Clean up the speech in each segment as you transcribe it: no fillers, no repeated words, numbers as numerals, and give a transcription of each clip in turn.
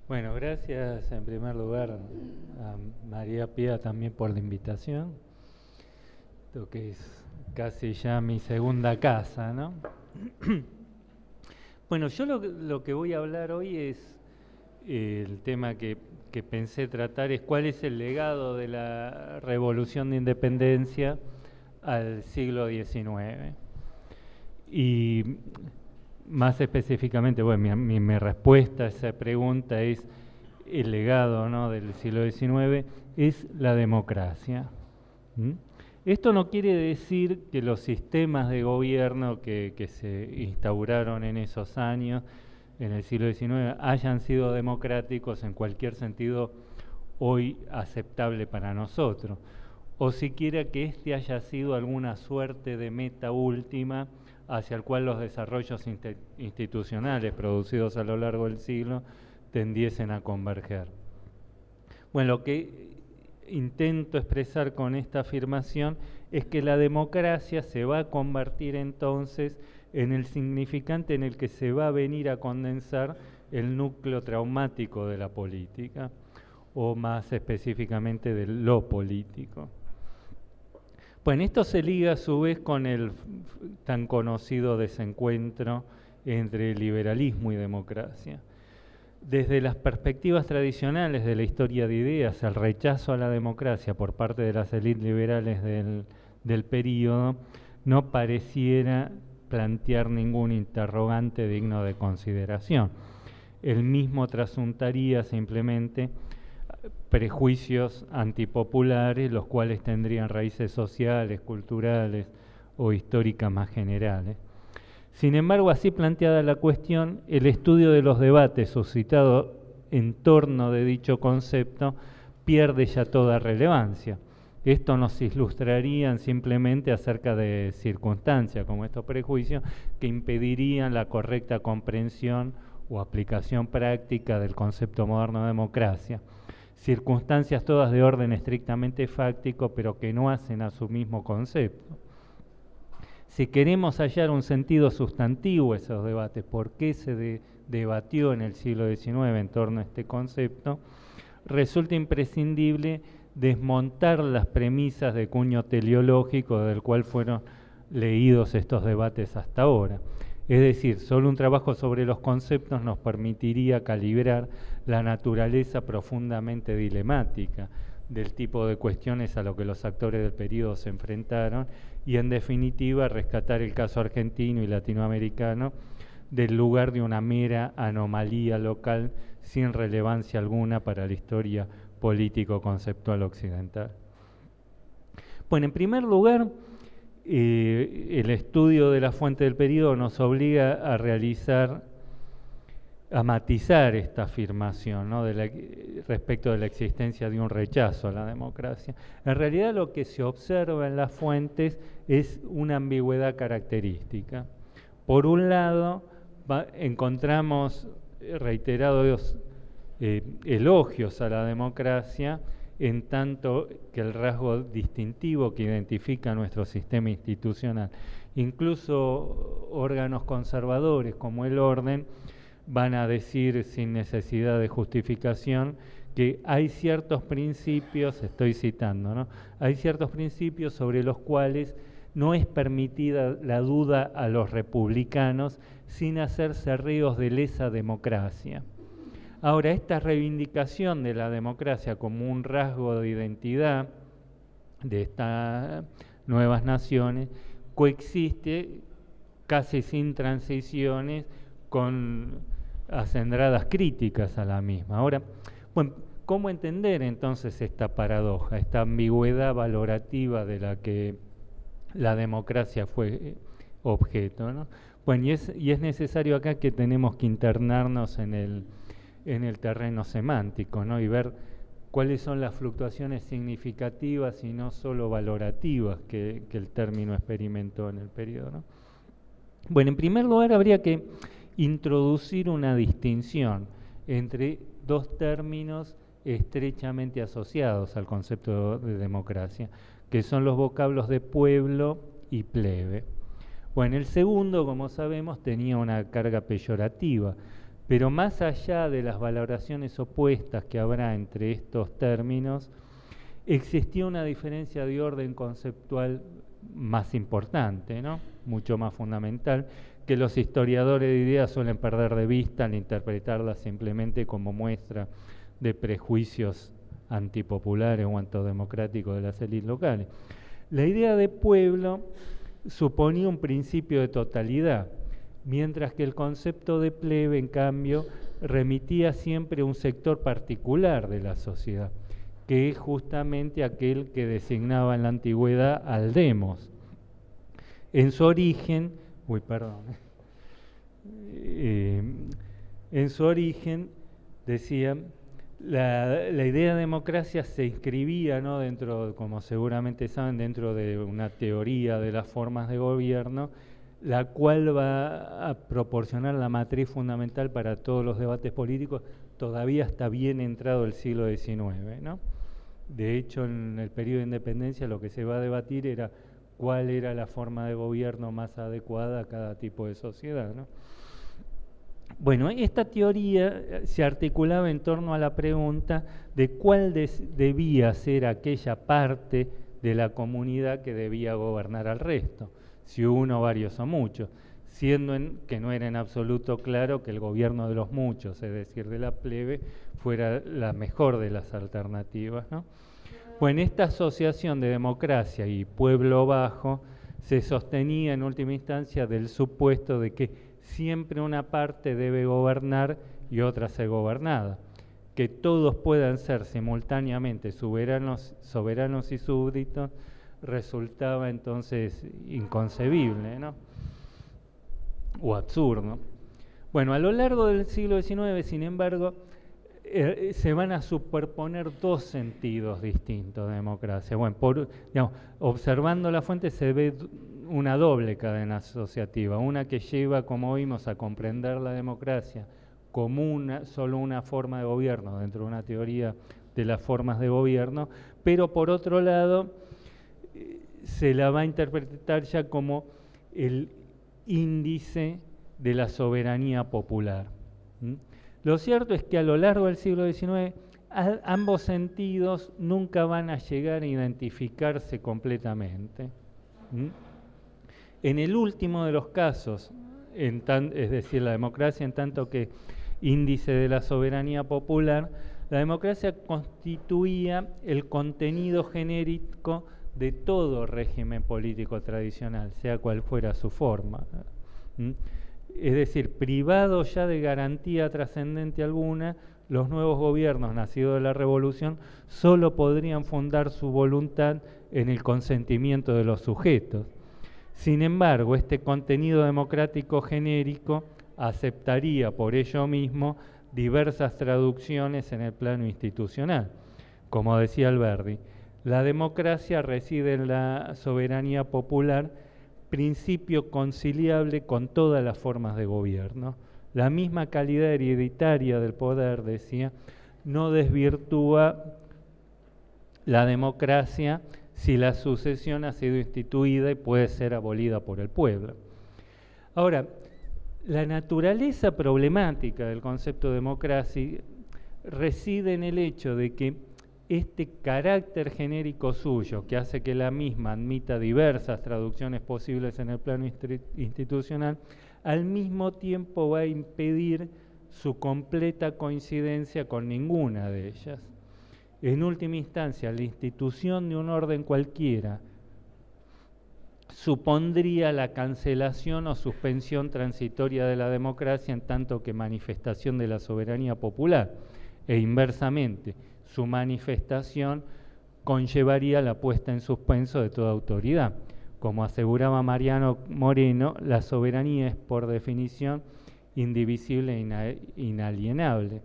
Bueno, gracias en primer lugar a María Pía también por la invitación. Esto que es casi ya mi segunda casa, ¿no? Bueno, yo lo que voy a hablar hoy es el tema que pensé tratar es cuál es el legado de la Revolución de Independencia al siglo XIX. Y más específicamente, bueno, mi respuesta a esa pregunta es el legado, ¿no?, del siglo XIX es la democracia. ¿Mm? Esto no quiere decir que los sistemas de gobierno que se instauraron en esos años, en el siglo XIX, hayan sido democráticos en cualquier sentido hoy aceptable para nosotros, o siquiera que este haya sido alguna suerte de meta última hacia el cual los desarrollos institucionales producidos a lo largo del siglo tendiesen a converger. Bueno, lo que intento expresar con esta afirmación es que la democracia se va a convertir entonces en el significante en el que se va a venir a condensar el núcleo traumático de la política, o más específicamente de lo político. Bueno, esto se liga a su vez con el tan conocido desencuentro entre liberalismo y democracia. Desde las perspectivas tradicionales de la historia de ideas, el rechazo a la democracia por parte de las élites liberales del período no pareciera plantear ningún interrogante digno de consideración. El mismo trasuntaría simplemente prejuicios antipopulares, los cuales tendrían raíces sociales, culturales o históricas más generales. Sin embargo, así planteada la cuestión, el estudio de los debates suscitados en torno de dicho concepto pierde ya toda relevancia. Esto nos ilustraría simplemente acerca de circunstancias como estos prejuicios que impedirían la correcta comprensión o aplicación práctica del concepto moderno de democracia. Circunstancias todas de orden estrictamente fáctico, pero que no hacen a su mismo concepto. Si queremos hallar un sentido sustantivo a esos debates, por qué se debatió en el siglo XIX en torno a este concepto, resulta imprescindible desmontar las premisas de cuño teleológico del cual fueron leídos estos debates hasta ahora. Es decir, solo un trabajo sobre los conceptos nos permitiría calibrar la naturaleza profundamente dilemática del tipo de cuestiones a lo que los actores del periodo se enfrentaron y, en definitiva, rescatar el caso argentino y latinoamericano del lugar de una mera anomalía local sin relevancia alguna para la historia político-conceptual occidental. Bueno, en primer lugar, el estudio de la fuente del periodo nos obliga a matizar esta afirmación, ¿no?, respecto de la existencia de un rechazo a la democracia. En realidad lo que se observa en las fuentes es una ambigüedad característica. Por un lado, encontramos reiterados elogios a la democracia, en tanto que el rasgo distintivo que identifica nuestro sistema institucional. Incluso órganos conservadores como el Orden van a decir sin necesidad de justificación que hay ciertos principios, estoy citando, ¿no?, hay ciertos principios sobre los cuales no es permitida la duda a los republicanos sin hacerse reos de lesa democracia. Ahora, esta reivindicación de la democracia como un rasgo de identidad de estas nuevas naciones coexiste casi sin transiciones con acendradas críticas a la misma. Ahora, bueno, ¿cómo entender entonces esta paradoja, esta ambigüedad valorativa de la que la democracia fue objeto, ¿no? Bueno, y es necesario acá que tenemos que internarnos en el terreno semántico, ¿no?, y ver cuáles son las fluctuaciones significativas y no solo valorativas que el término experimentó en el periodo, ¿no? Bueno, en primer lugar habría que introducir una distinción entre dos términos estrechamente asociados al concepto de democracia, que son los vocablos de pueblo y plebe. Bueno, el segundo, como sabemos, tenía una carga peyorativa, pero más allá de las valoraciones opuestas que habrá entre estos términos, existía una diferencia de orden conceptual más importante, ¿no? Mucho más fundamental, que los historiadores de ideas suelen perder de vista al interpretarla simplemente como muestra de prejuicios antipopulares o antidemocráticos de las élites locales. La idea de pueblo suponía un principio de totalidad, mientras que el concepto de plebe, en cambio, remitía siempre a un sector particular de la sociedad, que es justamente aquel que designaba en la antigüedad al demos. En su origen, en su origen, decía, la idea de democracia se inscribía, ¿no?, dentro, como seguramente saben, dentro de una teoría de las formas de gobierno, la cual va a proporcionar la matriz fundamental para todos los debates políticos, todavía está bien entrado el siglo XIX, ¿no? De hecho, en el periodo de independencia lo que se va a debatir era cuál era la forma de gobierno más adecuada a cada tipo de sociedad, ¿no? Bueno, esta teoría se articulaba en torno a la pregunta de cuál debía ser aquella parte de la comunidad que debía gobernar al resto, si uno, varios o muchos, siendo que no era en absoluto claro que el gobierno de los muchos, es decir, de la plebe, fuera la mejor de las alternativas, ¿no? Bueno, esta asociación de democracia y pueblo bajo se sostenía en última instancia del supuesto de que siempre una parte debe gobernar y otra ser gobernada, que todos puedan ser simultáneamente soberanos y súbditos, resultaba entonces inconcebible, ¿no?, o absurdo. Bueno, a lo largo del siglo XIX, sin embargo, se van a superponer dos sentidos distintos de democracia. Bueno, observando la fuente se ve una doble cadena asociativa, una que lleva, como vimos, a comprender la democracia como solo una forma de gobierno dentro de una teoría de las formas de gobierno, pero por otro lado se la va a interpretar ya como el índice de la soberanía popular. Lo cierto es que a lo largo del siglo XIX ambos sentidos nunca van a llegar a identificarse completamente. En el último de los casos, es decir, la democracia en tanto que índice de la soberanía popular, la democracia constituía el contenido genérico de todo régimen político tradicional, sea cual fuera su forma. Es decir, privado ya de garantía trascendente alguna, los nuevos gobiernos nacidos de la Revolución solo podrían fundar su voluntad en el consentimiento de los sujetos. Sin embargo, este contenido democrático genérico aceptaría por ello mismo diversas traducciones en el plano institucional. Como decía Alberdi, la democracia reside en la soberanía popular, principio conciliable con todas las formas de gobierno. La misma calidad hereditaria del poder, decía, no desvirtúa la democracia si la sucesión ha sido instituida y puede ser abolida por el pueblo. Ahora, la naturaleza problemática del concepto de democracia reside en el hecho de que este carácter genérico suyo, que hace que la misma admita diversas traducciones posibles en el plano institucional, al mismo tiempo va a impedir su completa coincidencia con ninguna de ellas. En última instancia, la institución de un orden cualquiera supondría la cancelación o suspensión transitoria de la democracia en tanto que manifestación de la soberanía popular, e inversamente, su manifestación conllevaría la puesta en suspenso de toda autoridad. Como aseguraba Mariano Moreno, la soberanía es por definición indivisible e inalienable.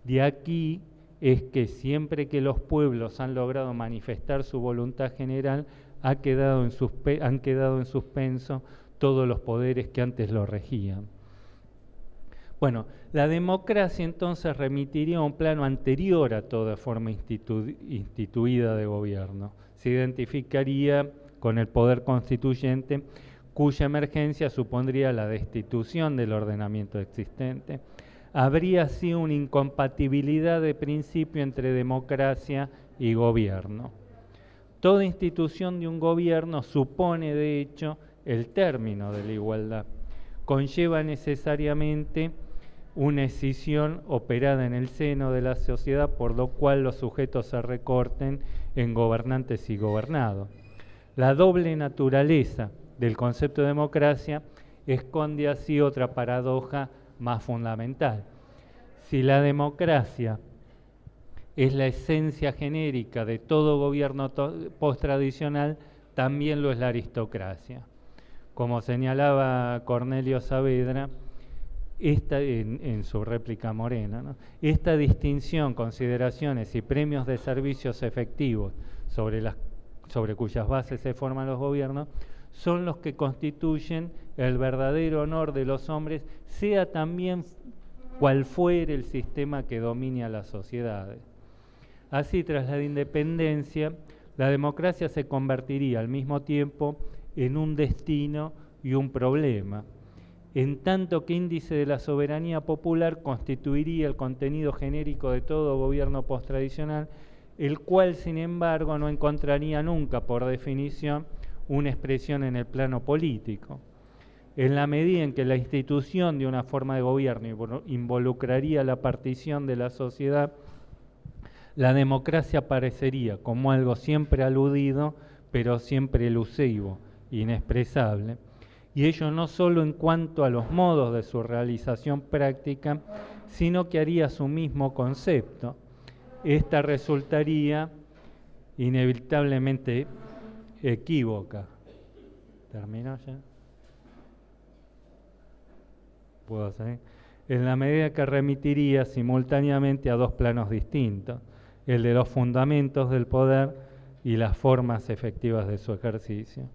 De aquí es que siempre que los pueblos han logrado manifestar su voluntad general, han quedado en suspenso todos los poderes que antes lo regían. Bueno, la democracia entonces remitiría a un plano anterior a toda forma instituida de gobierno. Se identificaría con el poder constituyente, cuya emergencia supondría la destitución del ordenamiento existente. Habría así una incompatibilidad de principio entre democracia y gobierno. Toda institución de un gobierno supone, de hecho, el término de la igualdad. Conlleva necesariamente una escisión operada en el seno de la sociedad, por lo cual los sujetos se recorten en gobernantes y gobernados. La doble naturaleza del concepto de democracia esconde así otra paradoja más fundamental. Si la democracia es la esencia genérica de todo gobierno post-tradicional, también lo es la aristocracia. Como señalaba Cornelio Saavedra, en su réplica Morena, ¿no? Esta distinción, consideraciones y premios de servicios efectivos sobre cuyas bases se forman los gobiernos, son los que constituyen el verdadero honor de los hombres, sea también cual fuere el sistema que domine a las sociedades. Así, tras la independencia, la democracia se convertiría al mismo tiempo en un destino y un problema, en tanto que índice de la soberanía popular constituiría el contenido genérico de todo gobierno post-tradicional, el cual, sin embargo, no encontraría nunca, por definición, una expresión en el plano político. En la medida en que la institución de una forma de gobierno involucraría la partición de la sociedad, la democracia aparecería como algo siempre aludido, pero siempre elusivo, inexpresable. Y ello no solo en cuanto a los modos de su realización práctica, sino que haría su mismo concepto. Esta resultaría inevitablemente equívoca. ¿Terminó ya? ¿Puedo seguir? En la medida que remitiría simultáneamente a dos planos distintos, el de los fundamentos del poder y las formas efectivas de su ejercicio.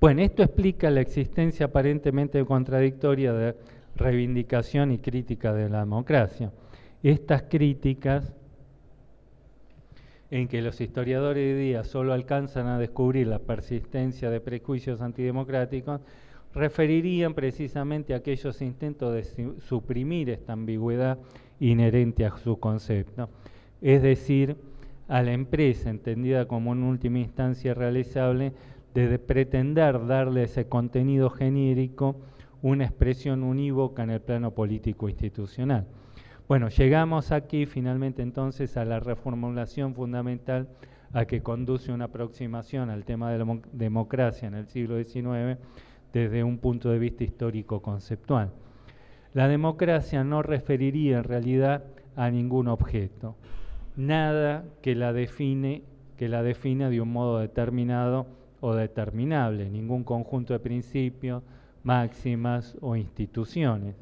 Bueno, esto explica la existencia aparentemente contradictoria de reivindicación y crítica de la democracia. Estas críticas, en que los historiadores de hoy día solo alcanzan a descubrir la persistencia de prejuicios antidemocráticos, referirían precisamente a aquellos intentos de suprimir esta ambigüedad inherente a su concepto, es decir, a la empresa, entendida como en última instancia realizable, de pretender darle a ese contenido genérico una expresión unívoca en el plano político institucional. Bueno, llegamos aquí finalmente entonces a la reformulación fundamental a que conduce una aproximación al tema de la democracia en el siglo XIX desde un punto de vista histórico-conceptual. La democracia no referiría en realidad a ningún objeto, nada que la defina de un modo determinado o determinable, ningún conjunto de principios, máximas o instituciones,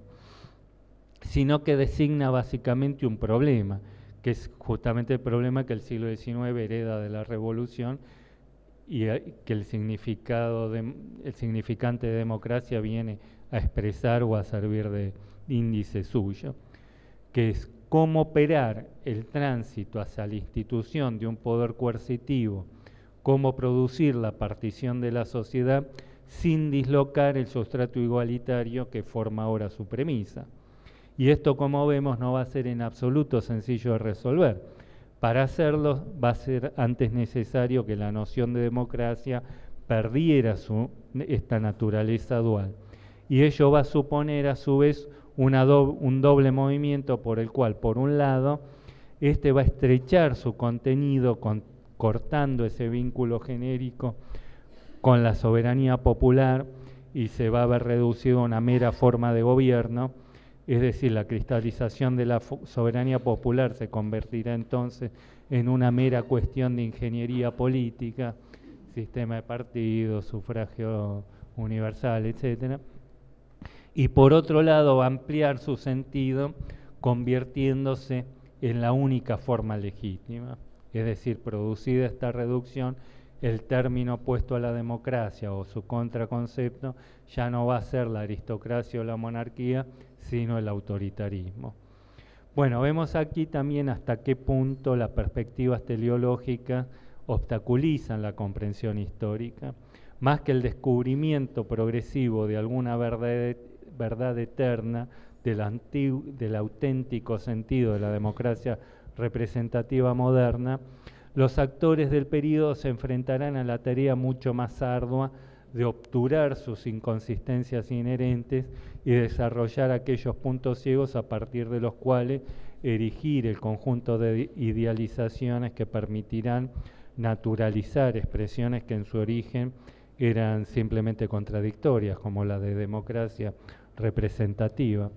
sino que designa básicamente un problema, que es justamente el problema que el siglo XIX hereda de la Revolución y que el significante de democracia viene a expresar o a servir de índice suyo, que es cómo operar el tránsito hacia la institución de un poder coercitivo, cómo producir la partición de la sociedad sin dislocar el sustrato igualitario que forma ahora su premisa. Y esto, como vemos, no va a ser en absoluto sencillo de resolver. Para hacerlo va a ser antes necesario que la noción de democracia perdiera esta naturaleza dual. Y ello va a suponer a su vez un doble movimiento por el cual, por un lado, este va a estrechar su contenido cortando ese vínculo genérico con la soberanía popular y se va a ver reducido a una mera forma de gobierno, es decir, la cristalización de la soberanía popular se convertirá entonces en una mera cuestión de ingeniería política, sistema de partidos, sufragio universal, etc. Y por otro lado va a ampliar su sentido convirtiéndose en la única forma legítima. Es decir, producida esta reducción, el término opuesto a la democracia o su contraconcepto ya no va a ser la aristocracia o la monarquía, sino el autoritarismo. Bueno, vemos aquí también hasta qué punto las perspectivas teleológicas obstaculizan la comprensión histórica. Más que el descubrimiento progresivo de alguna verdad eterna del auténtico sentido de la democracia representativa moderna, los actores del período se enfrentarán a la tarea mucho más ardua de obturar sus inconsistencias inherentes y desarrollar aquellos puntos ciegos a partir de los cuales erigir el conjunto de idealizaciones que permitirán naturalizar expresiones que en su origen eran simplemente contradictorias, como la de democracia representativa.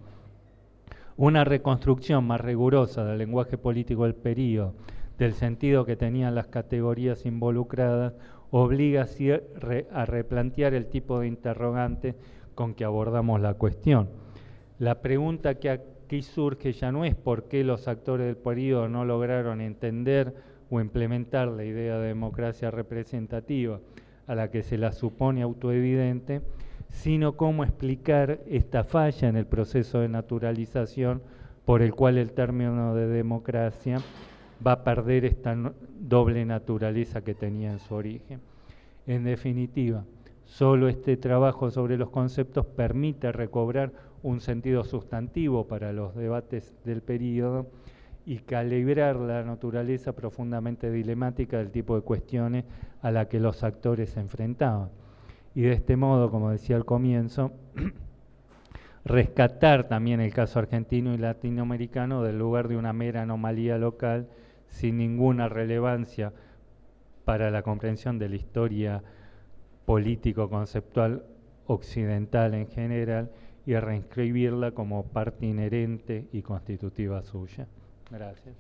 Una reconstrucción más rigurosa del lenguaje político del período, del sentido que tenían las categorías involucradas, obliga a replantear el tipo de interrogante con que abordamos la cuestión. La pregunta que aquí surge ya no es por qué los actores del período no lograron entender o implementar la idea de democracia representativa, a la que se la supone autoevidente, sino cómo explicar esta falla en el proceso de naturalización por el cual el término de democracia va a perder esta doble naturaleza que tenía en su origen. En definitiva, solo este trabajo sobre los conceptos permite recobrar un sentido sustantivo para los debates del período y calibrar la naturaleza profundamente dilemática del tipo de cuestiones a la que los actores se enfrentaban. Y de este modo, como decía al comienzo, rescatar también el caso argentino y latinoamericano del lugar de una mera anomalía local sin ninguna relevancia para la comprensión de la historia político-conceptual occidental en general y reinscribirla como parte inherente y constitutiva suya. Gracias.